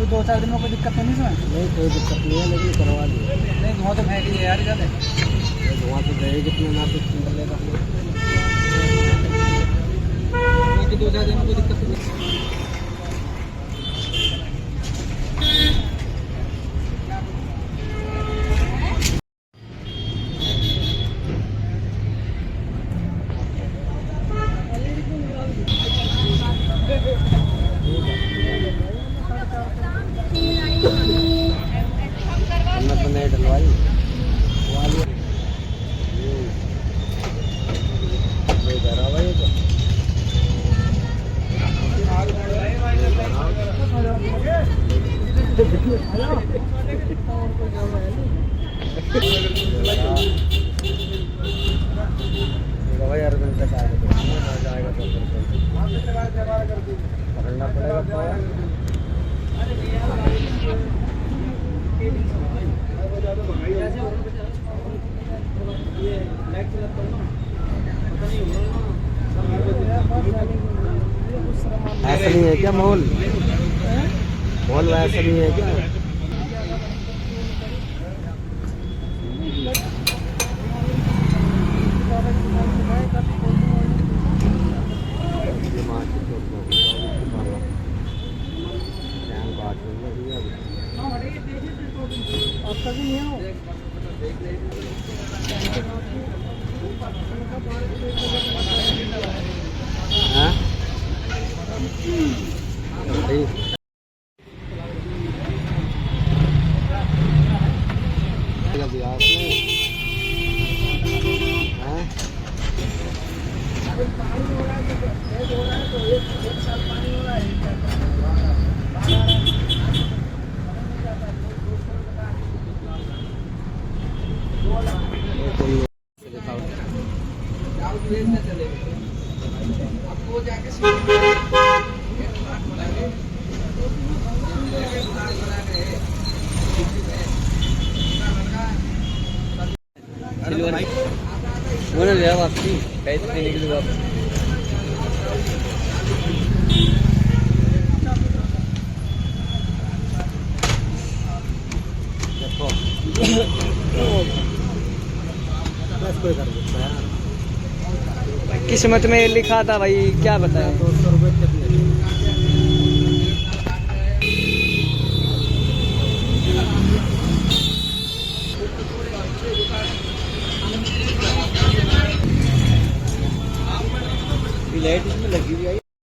दो चार दिन में कोई दिक्कत तो नहीं इसमें? नहीं कोई दिक्कत नहीं है, लेकिन करवा लिया। नहीं धुआं तो फेंक दिया यार ज़्यादा। धुआं तो गए कितने ना कुछ निकलेगा। बाकी दो चार दिन में कोई दिक्कत तो नहीं। हमने तो नहीं डलवाई वाली भाई तो भाई अरविंद तक आ जाएगा तो पकड़ना पड़ेगा। ऐसा नहीं है क्या माहौल? माहौल वैसा नहीं है क्या? आपका भी नहीं हो हाँ? बोले ले वापसी कैसे देने के लिए वापस किस्मत में लिखा था भाई, क्या बताएं। 200 रुपये कितने लाइट इसमें लगी हुई है।